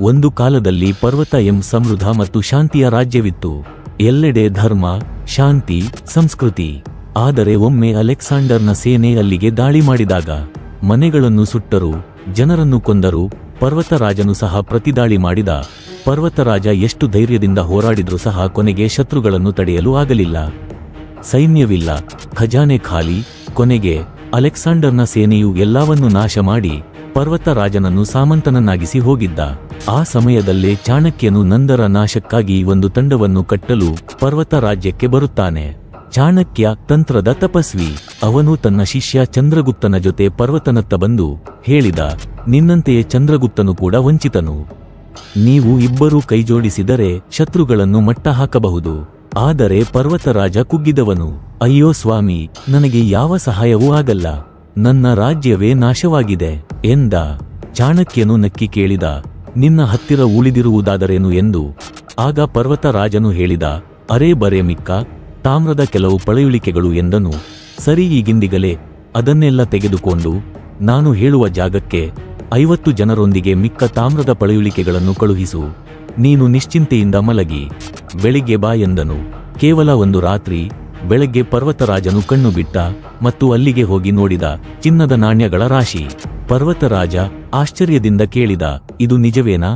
ಒಂದು ಕಾಲದಲ್ಲಿ ಪರ್ವತ ಸಮೃದ್ಧ ಮತ್ತು ಶಾಂತಿಯ ರಾಜ್ಯವಿತ್ತು. ಎಲ್ಲೆಡೆ ಧರ್ಮ, ಶಾಂತಿ, ಸಂಸ್ಕೃತಿ. ಆದರೆ ಒಮ್ಮೆ ಅಲೆಕ್ಸಾಂಡರ್ನ ಸೇನೆ ಅಲ್ಲಿಗೆ ದಾಳಿ ಮಾಡಿದಾಗ ಮನೆಗಳನ್ನು ಸುಟ್ಟರು, ಜನರನ್ನು ಕೊಂದರು. ಪರ್ವತರಾಜನು ಸಹ ಪ್ರತಿದಾಳಿ ಮಾಡಿದ. ಪರ್ವತರಾಜ ಎಷ್ಟು ಧೈರ್ಯದಿಂದ ಹೋರಾಡಿದ್ರೂ ಸಹ ಕೊನೆಗೆ ಶತ್ರುಗಳನ್ನು ತಡೆಯಲು ಆಗಲಿಲ್ಲ. ಸೈನ್ಯವಿಲ್ಲ, ಖಜಾನೆ ಖಾಲಿ. ಕೊನೆಗೆ ಅಲೆಕ್ಸಾಂಡರ್ನ ಸೇನೆಯು ಎಲ್ಲವನ್ನೂ ನಾಶ ಮಾಡಿ ಪರ್ವತರಾಜನನ್ನು ಸಾಮಂತನನ್ನಾಗಿಸಿ ಹೋಗಿದ್ದ. ಆ ಸಮಯದಲ್ಲೇ ಚಾಣಕ್ಯನು ನಂದರ ನಾಶಕ್ಕಾಗಿ ಒಂದು ತಂಡವನ್ನು ಕಟ್ಟಲು ಪರ್ವತ ರಾಜ್ಯಕ್ಕೆ ಬರುತ್ತಾನೆ. ಚಾಣಕ್ಯ ತಂತ್ರದ ತಪಸ್ವಿ. ಅವನು ತನ್ನ ಶಿಷ್ಯ ಚಂದ್ರಗುಪ್ತನ ಜೊತೆ ಪರ್ವತನತ್ತ ಬಂದು ಹೇಳಿದ, ನಿನ್ನಂತೆಯೇ ಚಂದ್ರಗುಪ್ತನು ಕೂಡ ವಂಚಿತನು. ನೀವು ಇಬ್ಬರೂ ಕೈಜೋಡಿಸಿದರೆ ಶತ್ರುಗಳನ್ನು ಮಟ್ಟ ಹಾಕಬಹುದು. ಆದರೆ ಪರ್ವತರಾಜ ಕುಗ್ಗಿದವನು. ಅಯ್ಯೋ ಸ್ವಾಮಿ, ನನಗೆ ಯಾವ ಸಹಾಯವೂ ಆಗಲ್ಲ, ನನ್ನ ರಾಜ್ಯವೇ ನಾಶವಾಗಿದೆ ಎಂದ. ಚಾಣಕ್ಯನು ನಕ್ಕಿ ಕೇಳಿದ, ನಿನ್ನ ಹತ್ತಿರ ಉಳಿದಿರುವುದಾದರೇನು ಎಂದು. ಆಗ ಪರ್ವತರಾಜನು ಹೇಳಿದ, ಅರೇ ಬರೇ ಮಿಕ್ಕ ತಾಮ್ರದ ಕೆಲವು ಪಳೆಯುಳಿಕೆಗಳು ಎಂದನು. ಸರಿ, ಈಗಿಂದಿಗಲೇ ಅದನ್ನೆಲ್ಲ ತೆಗೆದುಕೊಂಡು ನಾನು ಹೇಳುವ ಜಾಗಕ್ಕೆ 50 ಜನರೊಂದಿಗೆ ಮಿಕ್ಕ ತಾಮ್ರದ ಪಳೆಯುಳಿಕೆಗಳನ್ನು ಕಳುಹಿಸು. ನೀನು ನಿಶ್ಚಿಂತೆಯಿಂದ ಮಲಗಿ ಬೆಳಿಗ್ಗೆ ಬಾ ಎಂದನು. ಕೇವಲ ಒಂದು ರಾತ್ರಿ. ಬೆಳಗ್ಗೆ ಪರ್ವತರಾಜನು ಕಣ್ಣು ಬಿಟ್ಟ ಮತ್ತು ಅಲ್ಲಿಗೆ ಹೋಗಿ ನೋಡಿದ ಚಿನ್ನದ ನಾಣ್ಯಗಳ ರಾಶಿ. ಪರ್ವತರಾಜ ಆಶ್ಚರ್ಯದಿಂದ ಕೇಳಿದ, ಇದು ನಿಜವೇನಾ?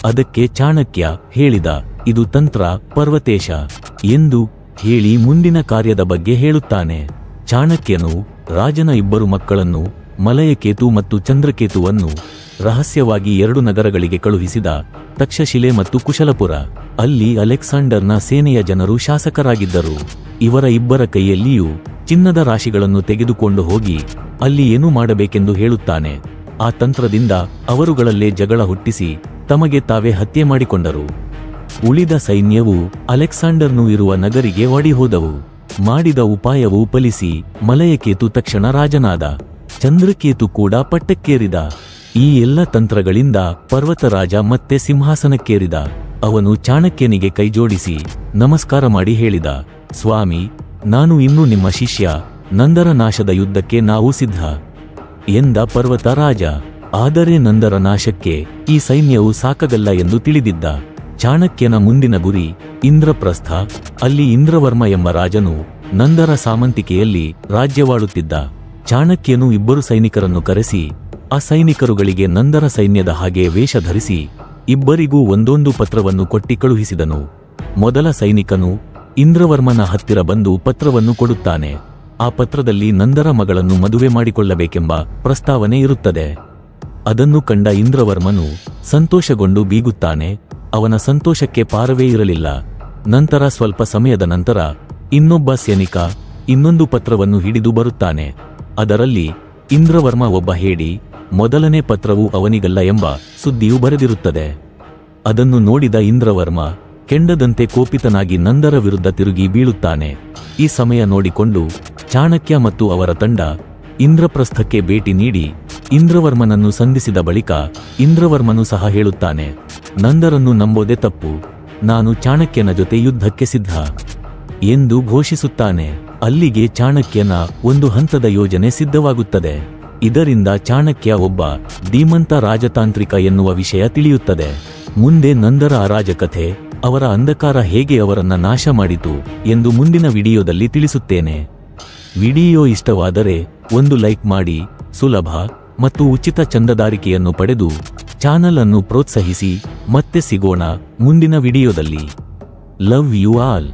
ಅದಕ್ಕೆ ಚಾಣಕ್ಯ ಹೇಳಿದ, ಇದು ತಂತ್ರ ಪರ್ವತೇಶ ಎಂದು ಹೇಳಿ ಮುಂದಿನ ಕಾರ್ಯದ ಬಗ್ಗೆ ಹೇಳುತ್ತಾನೆ. ಚಾಣಕ್ಯನು ರಾಜನ ಇಬ್ಬರು ಮಕ್ಕಳನ್ನು, ಮಲಯಕೇತು ಮತ್ತು ಚಂದ್ರಕೇತುವನ್ನು ರಹಸ್ಯವಾಗಿ 2 ನಗರಗಳಿಗೆ ಕಳುಹಿಸಿದ, ತಕ್ಷಶಿಲೆ ಮತ್ತು ಕುಶಲಪುರ. ಅಲ್ಲಿ ಅಲೆಕ್ಸಾಂಡರ್ನ ಸೇನೆಯ ಜನರು ಶಾಸಕರಾಗಿದ್ದರು. ಇವರ ಇಬ್ಬರ ಕೈಯಲ್ಲಿಯೂ ಚಿನ್ನದ ರಾಶಿಗಳನ್ನು ತೆಗೆದುಕೊಂಡು ಹೋಗಿ ಅಲ್ಲಿ ಏನು ಮಾಡಬೇಕೆಂದು ಹೇಳುತ್ತಾನೆ. ಆ ತಂತ್ರದಿಂದ ಅವರುಗಳಲ್ಲೇ ಜಗಳ ಹುಟ್ಟಿಸಿ ತಮಗೆ ತಾವೇ ಹತ್ಯೆ ಮಾಡಿಕೊಂಡರು. ಉಳಿದ ಸೈನ್ಯವು ಅಲೆಕ್ಸಾಂಡರ್ನು ಇರುವ ನಗರಿಗೆ ಓಡಿಹೋದವು. ಮಾಡಿದ ಉಪಾಯವು ಫಲಿಸಿ ಮಲಯಕೇತು ತಕ್ಷಣ ರಾಜನಾದ. ಚಂದ್ರಕೇತು ಕೂಡ ಪಟ್ಟಕ್ಕೇರಿದ. ಈ ಎಲ್ಲ ತಂತ್ರಗಳಿಂದ ಪರ್ವತರಾಜ ಮತ್ತೆ ಸಿಂಹಾಸನಕ್ಕೇರಿದ. ಅವನು ಚಾಣಕ್ಯನಿಗೆ ಕೈಜೋಡಿಸಿ ನಮಸ್ಕಾರ ಮಾಡಿ ಹೇಳಿದ, ಸ್ವಾಮಿ, ನಾನು ಇನ್ನೂ ನಿಮ್ಮ ಶಿಷ್ಯ. ನಂದರ ನಾಶದ ಯುದ್ಧಕ್ಕೆ ನಾವು ಸಿದ್ಧ ಎಂದ ಪರ್ವತರಾಜ. ಆದರೆ ನಂದರ ನಾಶಕ್ಕೆ ಈ ಸೈನ್ಯವು ಸಾಕಾಗಲ್ಲ ಎಂದು ತಿಳಿದಿದ್ದ. ಚಾಣಕ್ಯನ ಮುಂದಿನ ಗುರಿ ಇಂದ್ರಪ್ರಸ್ಥ. ಅಲ್ಲಿ ಇಂದ್ರವರ್ಮ ಎಂಬ ರಾಜನು ನಂದರ ಸಾಮಂತಿಕೆಯಲ್ಲಿ ರಾಜ್ಯವಾಳುತ್ತಿದ್ದ. ಚಾಣಕ್ಯನು 2 ಸೈನಿಕರನ್ನು ಕರೆಸಿ ಆ ಸೈನಿಕರುಗಳಿಗೆ ನಂದರ ಸೈನ್ಯದ ಹಾಗೆ ವೇಷ ಧರಿಸಿ ಇಬ್ಬರಿಗೂ ಒಂದೊಂದು ಪತ್ರವನ್ನು ಕೊಟ್ಟಿ ಕಳುಹಿಸಿದನು. ಮೊದಲ ಸೈನಿಕನು ಇಂದ್ರವರ್ಮನ ಹತ್ತಿರ ಬಂದು ಪತ್ರವನ್ನು ಕೊಡುತ್ತಾನೆ. ಆ ಪತ್ರದಲ್ಲಿ ನಂದರ ಮಗಳನ್ನು ಮದುವೆ ಮಾಡಿಕೊಳ್ಳಬೇಕೆಂಬ ಪ್ರಸ್ತಾವನೆ ಇರುತ್ತದೆ. ಅದನ್ನು ಕಂಡ ಇಂದ್ರವರ್ಮನು ಸಂತೋಷಗೊಂಡು ಬೀಗುತ್ತಾನೆ. ಅವನ ಸಂತೋಷಕ್ಕೆ ಪಾರವೇ ಇರಲಿಲ್ಲ. ನಂತರ ಸ್ವಲ್ಪ ಸಮಯದ ನಂತರ ಇನ್ನೊಬ್ಬ ಸೈನಿಕ ಇನ್ನೊಂದು ಪತ್ರವನ್ನು ಹಿಡಿದು ಬರುತ್ತಾನೆ. ಅದರಲ್ಲಿ ಇಂದ್ರವರ್ಮ ಒಬ್ಬ ಹೇಡಿ, ಮೊದಲನೇ ಪತ್ರವು ಅವನಿಗಲ್ಲ ಎಂಬ ಸುದ್ದಿಯು ಬರೆದಿರುತ್ತದೆ. ಅದನ್ನು ನೋಡಿದ ಇಂದ್ರವರ್ಮ ಕೆಂಡದಂತೆ ಕೋಪಿತನಾಗಿ ನಂದರ ವಿರುದ್ಧ ತಿರುಗಿ ಬೀಳುತ್ತಾನೆ. ಈ ಸಮಯ ನೋಡಿಕೊಂಡು ಚಾಣಕ್ಯ ಮತ್ತು ಅವರ ತಂಡ ಇಂದ್ರಪ್ರಸ್ಥಕ್ಕೆ ಭೇಟಿ ನೀಡಿ ಇಂದ್ರವರ್ಮನನ್ನು ಸಂಧಿಸಿದ ಬಳಿಕ ಇಂದ್ರವರ್ಮನು ಸಹ ಹೇಳುತ್ತಾನೆ, ನಂದರನ್ನು ನಂಬೋದೇ ತಪ್ಪು, ನಾನು ಚಾಣಕ್ಯನ ಜೊತೆ ಯುದ್ಧಕ್ಕೆ ಸಿದ್ಧ ಎಂದು ಘೋಷಿಸುತ್ತಾನೆ. ಅಲ್ಲಿಗೆ ಚಾಣಕ್ಯನ ಒಂದು ಹಂತದ ಯೋಜನೆ ಸಿದ್ಧವಾಗುತ್ತದೆ. ಇದರಿಂದ ಚಾಣಕ್ಯ ಒಬ್ಬ ಧೀಮಂತ ರಾಜತಾಂತ್ರಿಕ ಎನ್ನುವ ವಿಷಯ ತಿಳಿಯುತ್ತದೆ. ಮುಂದೆ ನಂದರ ಅರಾಜಕತೆ, ಅವರ ಅಂಧಕಾರ ಹೇಗೆ ಅವರನ್ನ ನಾಶ ಮಾಡಿತು ಎಂದು ಮುಂದಿನ ವಿಡಿಯೋದಲ್ಲಿ ತಿಳಿಸುತ್ತೇನೆ. ವಿಡಿಯೋ ಇಷ್ಟವಾದರೆ ಒಂದು ಲೈಕ್ ಮಾಡಿ, ಸುಲಭ ಮತ್ತು ಉಚಿತ ಚಂದಾದಾರಿಕೆಯನ್ನು ಪಡೆದು ಚಾನಲ್ ಅನ್ನು ಪ್ರೋತ್ಸಾಹಿಸಿ. ಮತ್ತೆ ಸಿಗೋಣ ಮುಂದಿನ ವಿಡಿಯೋದಲ್ಲಿ. Love you all.